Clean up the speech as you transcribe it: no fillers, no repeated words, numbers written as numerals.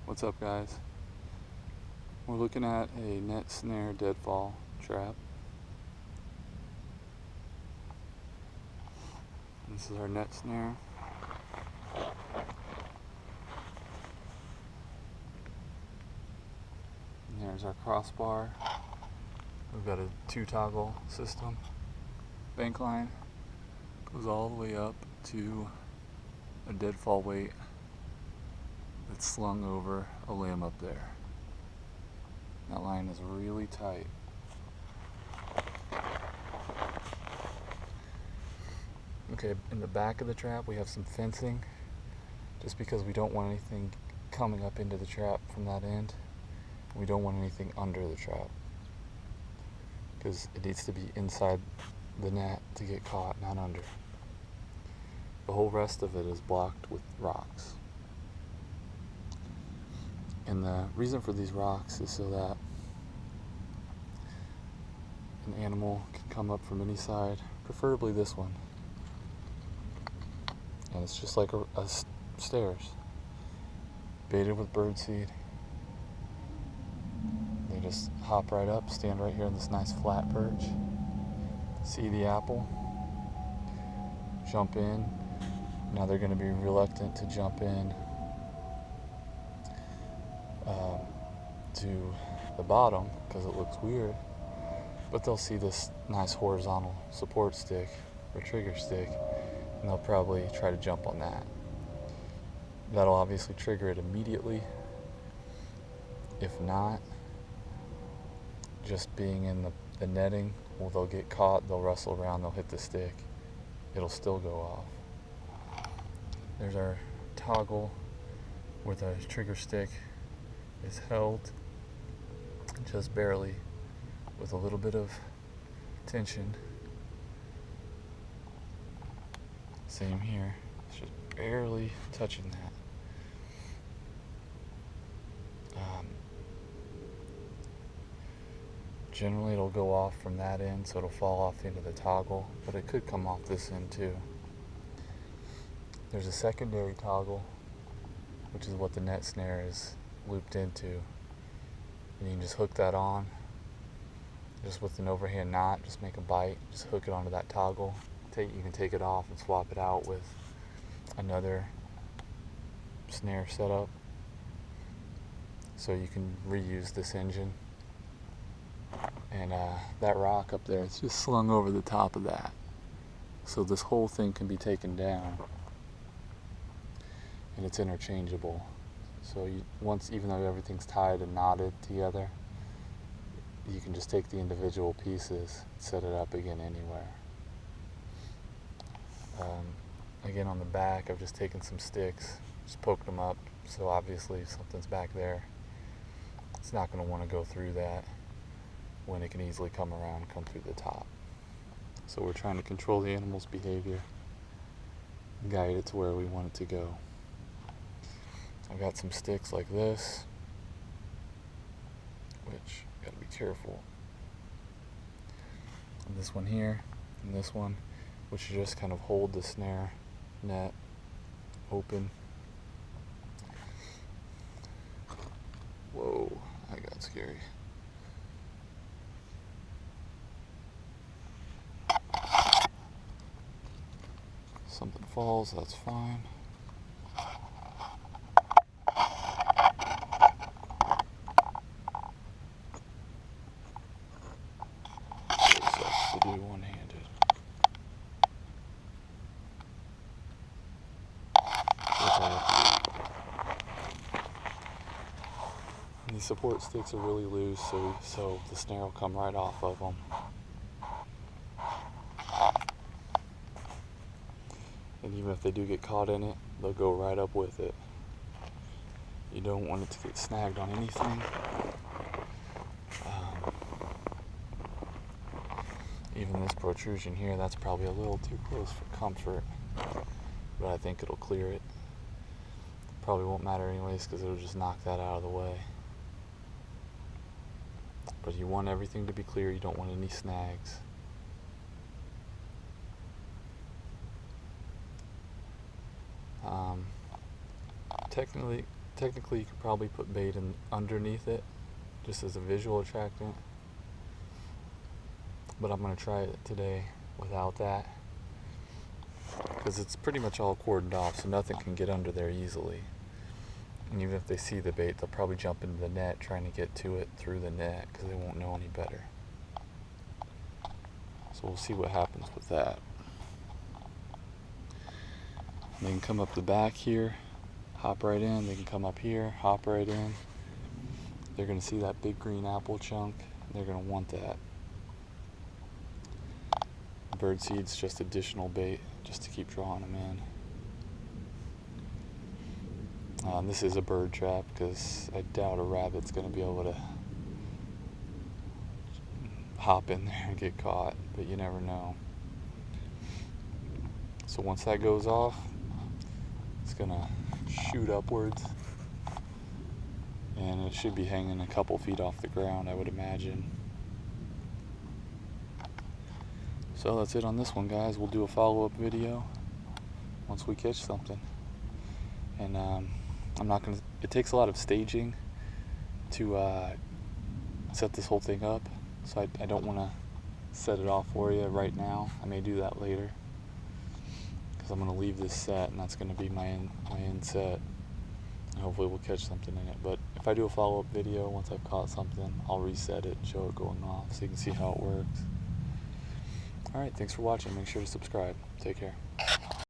What's up, guys? We're looking at a net snare deadfall trap. This is our net snare. And there's our crossbar. We've got a 2-toggle system. Bank line goes all the way up to a deadfall weight that's slung over a limb up there. That line is really tight. Okay, in the back of the trap we have some fencing, just because we don't want anything coming up into the trap from that end. We don't want anything under the trap, because it needs to be inside the net to get caught, not under. The whole rest of it is blocked with rocks. And the reason for these rocks is so that an animal can come up from any side, preferably this one. And it's just like a stairs, baited with birdseed. They just hop right up, stand right here in this nice flat perch, see the apple, jump in. Now they're going to be reluctant to jump in to the bottom because it looks weird, but they'll see this nice horizontal support stick or trigger stick, and they'll probably try to jump on that. That'll obviously trigger it immediately. If not, just being in the netting, well, they'll get caught, they'll wrestle around, they'll hit the stick, it'll still go off. There's our toggle where the trigger stick is held just barely with a little bit of tension. Same here, it's just barely touching that. Generally it'll go off from that end, so it'll fall off into the toggle, but it could come off this end too. There's a secondary toggle, which is what the net snare is looped into. And you can just hook that on, just with an overhand knot, just make a bite, just hook it onto that toggle. You can take it off and swap it out with another snare setup, so you can reuse this engine. And that rock up there, it's just slung over the top of that, so this whole thing can be taken down, and it's interchangeable. So even though everything's tied and knotted together, you can just take the individual pieces, set it up again anywhere. Again, on the back, I've just taken some sticks, just poked them up, so obviously if something's back there, it's not going to want to go through that when it can easily come around, come through the top. So we're trying to control the animal's behavior, guide it to where we want it to go. I've got some sticks like this, which you got to be careful. And this one here, and this one, which just kind of hold the snare net open. Whoa, that got scary. Something falls, that's fine. It sucks to do one-handed. And these support sticks are really loose, so the snare will come right off of them. And even if they do get caught in it, they'll go right up with it. You don't want it to get snagged on anything. Even this protrusion here, that's probably a little too close for comfort, but I think it'll clear it. Probably won't matter anyways, because it'll just knock that out of the way. But you want everything to be clear, you don't want any snags. technically you could probably put bait in underneath it just as a visual attractant, but I'm going to try it today without that, because it's pretty much all cordoned off, so nothing can get under there easily. And even if they see the bait, they'll probably jump into the net trying to get to it through the net because they won't know any better. So we'll see what happens with that. And they can come up the back here, hop right in. They can come up here, hop right in. They're going to see that big green apple chunk, and they're going to want that. Bird seed's just additional bait, just to keep drawing them in. This is a bird trap because I doubt a rabbit's going to be able to hop in there and get caught, but you never know. So once that goes off, it's going to shoot upwards, and it should be hanging a couple feet off the ground, I would imagine. So that's it on this one, guys. We'll do a follow-up video once we catch something. And I'm not gonna. It takes a lot of staging to set this whole thing up, so I don't want to set it off for you right now. I may do that later, because I'm gonna leave this set, and that's gonna be my end set. And hopefully we'll catch something in it. But if I do a follow-up video once I've caught something, I'll reset it and show it going off so you can see how it works. Alright, thanks for watching. Make sure to subscribe. Take care.